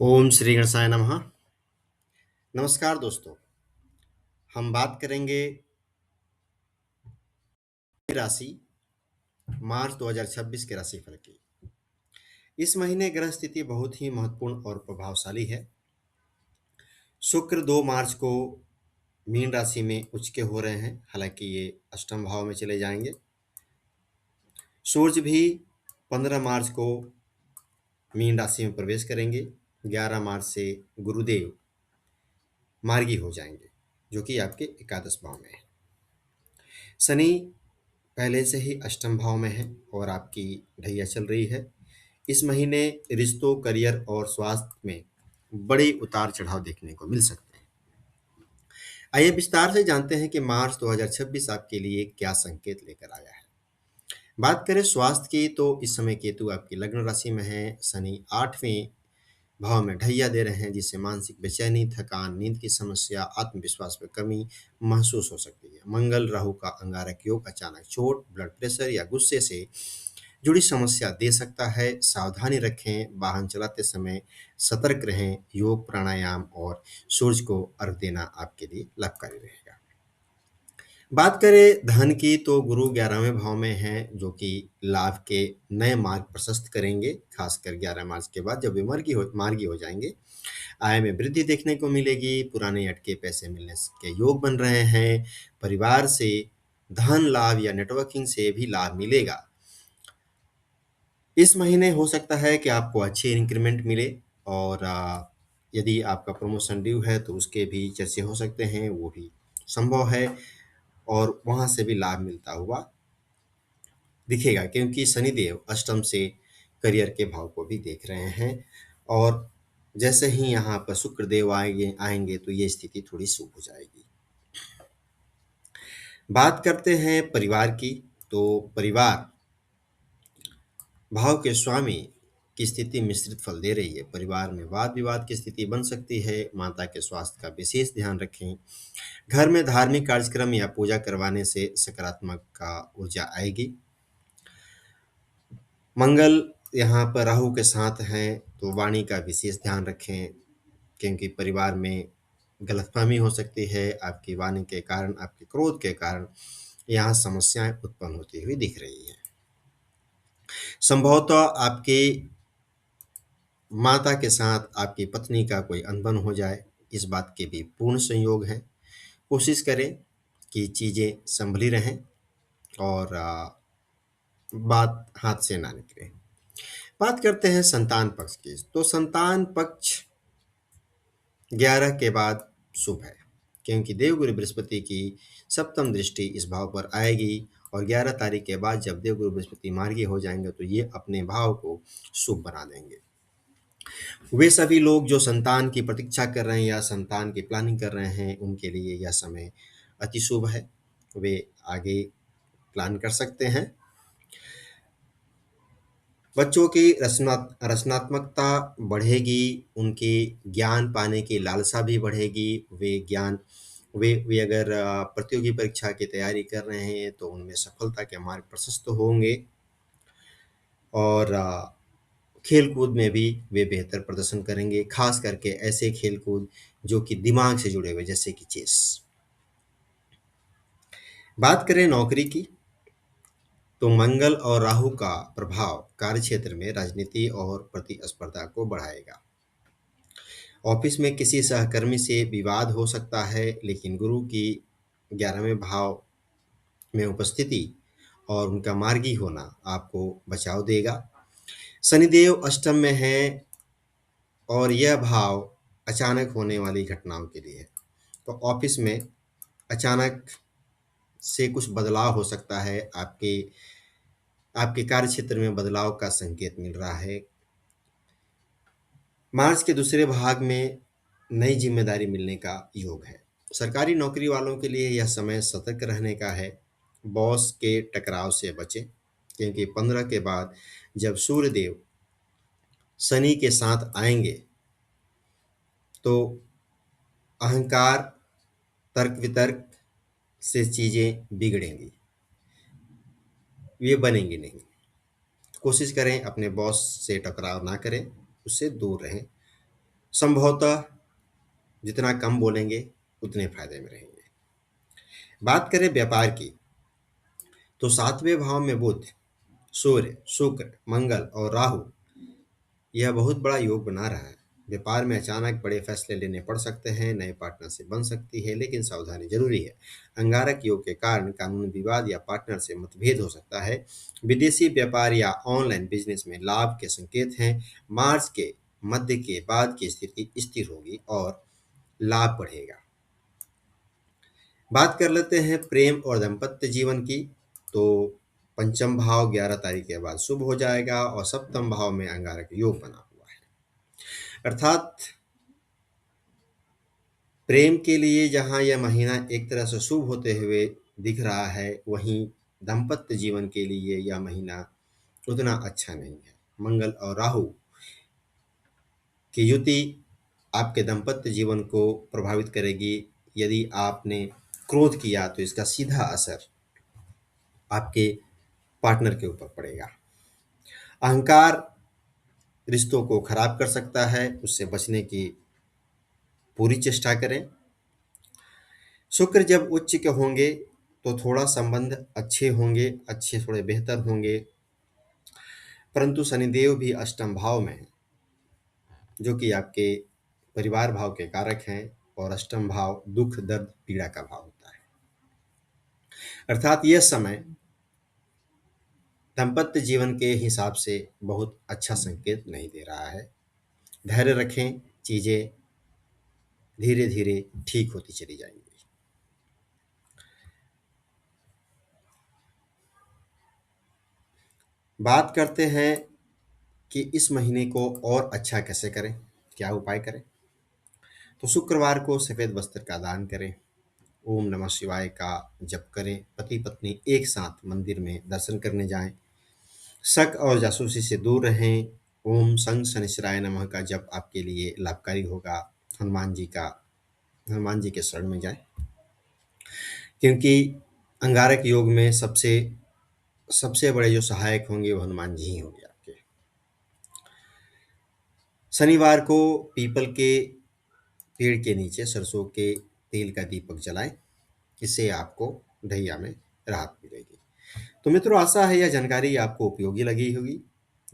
ओम श्री गणेशाय नमः। नमस्कार दोस्तों, हम बात करेंगे राशि मार्च 2026 के राशिफल की। इस महीने ग्रह स्थिति बहुत ही महत्वपूर्ण और प्रभावशाली है। शुक्र 2 मार्च को मीन राशि में उच्च के हो रहे हैं, हालांकि ये अष्टम भाव में चले जाएंगे। सूर्य भी 15 मार्च को मीन राशि में प्रवेश करेंगे। 11 मार्च से गुरुदेव मार्गी हो जाएंगे, जो कि आपके एकादश भाव में है। शनि पहले से ही अष्टम भाव में है और आपकी ढैया चल रही है। इस महीने रिश्तों, करियर और स्वास्थ्य में बड़े उतार चढ़ाव देखने को मिल सकते हैं। आइए विस्तार से जानते हैं कि मार्च 2026 आपके लिए क्या संकेत लेकर आया है। बात करें स्वास्थ्य की, तो इस समय केतु आपकी लग्न राशि में है। शनि 8वें भाव में ढैया दे रहे हैं, जिससे मानसिक बेचैनी, थकान, नींद की समस्या, आत्मविश्वास में कमी महसूस हो सकती है। मंगल राहु का अंगारक योग अचानक चोट, ब्लड प्रेशर या गुस्से से जुड़ी समस्या दे सकता है। सावधानी रखें, वाहन चलाते समय सतर्क रहें। योग, प्राणायाम और सूर्य को अर्घ देना आपके लिए लाभकारी रहेगा। बात करें धन की, तो गुरु 11वें भाव में हैं, जो कि लाभ के नए मार्ग प्रशस्त करेंगे, खासकर 11 मार्च के बाद जब वे मार्गी हो जाएंगे। आय में वृद्धि देखने को मिलेगी। पुराने अटके पैसे मिलने के योग बन रहे हैं। परिवार से धन लाभ या नेटवर्किंग से भी लाभ मिलेगा। इस महीने हो सकता है कि आपको अच्छे इंक्रीमेंट मिले और यदि आपका प्रमोशन ड्यू है तो उसके भी चर्चे हो सकते हैं, वो भी संभव है और वहाँ से भी लाभ मिलता हुआ दिखेगा, क्योंकि शनिदेव अष्टम से करियर के भाव को भी देख रहे हैं और जैसे ही यहाँ पर शुक्रदेव आएंगे आएंगे तो ये स्थिति थोड़ी शुभ हो जाएगी। बात करते हैं परिवार की, तो परिवार भाव के स्वामी की स्थिति मिश्रित फल दे रही है। परिवार में वाद विवाद की स्थिति बन सकती है। माता के स्वास्थ्य का विशेष ध्यान रखें। घर में धार्मिक कार्यक्रम या पूजा करवाने से सकारात्मक का ऊर्जा आएगी। मंगल यहाँ पर राहु के साथ हैं, तो वाणी का विशेष ध्यान रखें, क्योंकि परिवार में गलतफहमी हो सकती है। आपकी वाणी के कारण, आपके क्रोध के कारण यहाँ समस्याएं उत्पन्न होती हुई दिख रही हैं। संभवतः आपकी माता के साथ आपकी पत्नी का कोई अनबन हो जाए, इस बात के भी पूर्ण संयोग हैं। कोशिश करें कि चीज़ें संभली रहें और बात हाथ से ना निकले। बात करते हैं संतान पक्ष की, तो संतान पक्ष 11 के बाद शुभ है, क्योंकि देवगुरु बृहस्पति की सप्तम दृष्टि इस भाव पर आएगी और 11 तारीख के बाद जब देवगुरु बृहस्पति मार्गी हो जाएंगे तो ये अपने भाव को शुभ बना देंगे। वे सभी लोग जो संतान की प्रतीक्षा कर रहे हैं या संतान की प्लानिंग कर रहे हैं, उनके लिए यह समय अति शुभ है। वे आगे प्लान कर सकते हैं। बच्चों की रचनात्मकता बढ़ेगी, उनकी ज्ञान पाने की लालसा भी बढ़ेगी। वे अगर प्रतियोगी परीक्षा की तैयारी कर रहे हैं तो उनमें सफलता के मार्ग प्रशस्त होंगे और खेल-कूद में भी वे बेहतर प्रदर्शन करेंगे, खास करके ऐसे खेल-कूद जो कि दिमाग से जुड़े हुए, जैसे कि चेस। बात करें नौकरी की, तो मंगल और राहु का प्रभाव कार्यक्षेत्र में राजनीति और प्रतिस्पर्धा को बढ़ाएगा। ऑफिस में किसी सहकर्मी से विवाद हो सकता है, लेकिन गुरु की 11वें भाव में उपस्थिति और उनका मार्गी होना आपको बचाव देगा। शनिदेव अष्टम में है और यह भाव अचानक होने वाली घटनाओं के लिए है, तो ऑफिस में अचानक से कुछ बदलाव हो सकता है। आपके आपके कार्यक्षेत्र में बदलाव का संकेत मिल रहा है। मार्च के दूसरे भाग में नई जिम्मेदारी मिलने का योग है। सरकारी नौकरी वालों के लिए यह समय सतर्क रहने का है। बॉस के टकराव से बचें, क्योंकि 15 के बाद जब सूर्यदेव शनि के साथ आएंगे तो अहंकार, तर्क वितर्क से चीज़ें बिगड़ेंगी, ये बनेंगी नहीं। कोशिश करें अपने बॉस से टकराव ना करें, उससे दूर रहें। संभवतः जितना कम बोलेंगे उतने फायदे में रहेंगे। बात करें व्यापार की, तो सातवें भाव में बुध, सूर्य, शुक्र, मंगल और राहु, यह बहुत बड़ा योग बना रहा है। व्यापार में अचानक बड़े फैसले लेने पड़ सकते हैं, नए पार्टनरशिप बन सकती है, लेकिन सावधानी जरूरी है। अंगारक योग के कारण कानूनी विवाद या पार्टनर से मतभेद हो सकता है। विदेशी व्यापार या ऑनलाइन बिजनेस में लाभ के संकेत हैं। मार्च के मध्य के बाद की स्थिति स्थिर होगी और लाभ बढ़ेगा। बात कर लेते हैं प्रेम और दाम्पत्य जीवन की। तो पंचम भाव 11 तारीख के बाद शुभ हो जाएगा और सप्तम भाव में अंगारक योग बना हुआ है। अर्थात प्रेम के लिए जहां यह महीना एक तरह से शुभ होते हुए दिख रहा है, वहीं दाम्पत्य जीवन के लिए यह महीना उतना अच्छा नहीं है। मंगल और राहु की युति आपके दाम्पत्य जीवन को प्रभावित करेगी। यदि आपने क्रोध किया तो इसका सीधा असर आपके पार्टनर के ऊपर पड़ेगा। अहंकार रिश्तों को खराब कर सकता है, उससे बचने की पूरी चेष्टा करें। शुक्र जब उच्च के होंगे तो थोड़ा संबंध अच्छे होंगे, अच्छे थोड़े बेहतर होंगे, परंतु शनिदेव भी अष्टम भाव में है, जो कि आपके परिवार भाव के कारक हैं, और अष्टम भाव दुख, दर्द, पीड़ा का भाव होता है। अर्थात यह समय दाम्पत्य जीवन के हिसाब से बहुत अच्छा संकेत नहीं दे रहा है। धैर्य रखें, चीजें धीरे धीरे ठीक होती चली जाएंगी। बात करते हैं कि इस महीने को और अच्छा कैसे करें, क्या उपाय करें। तो शुक्रवार को सफेद वस्त्र का दान करें, ओम नमः शिवाय का जप करें, पति पत्नी एक साथ मंदिर में दर्शन करने जाएं, शक और जासूसी से दूर रहें। ओम संग शनिश्चराय नमः का जप आपके लिए लाभकारी होगा। हनुमान जी के शरण में जाएं, क्योंकि अंगारक योग में सबसे सबसे बड़े जो सहायक होंगे वो हनुमान जी ही होंगे आपके। शनिवार को पीपल के पेड़ के नीचे सरसों के तेल का दीपक जलाएं, इससे आपको ढैया में राहत मिलेगी। तो मित्रों, आशा है यह जानकारी आपको उपयोगी लगी होगी।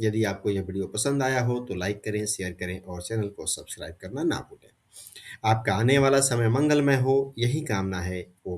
यदि आपको यह वीडियो पसंद आया हो तो लाइक करें, शेयर करें और चैनल को सब्सक्राइब करना ना भूलें। आपका आने वाला समय मंगलमय हो, यही कामना है। ओम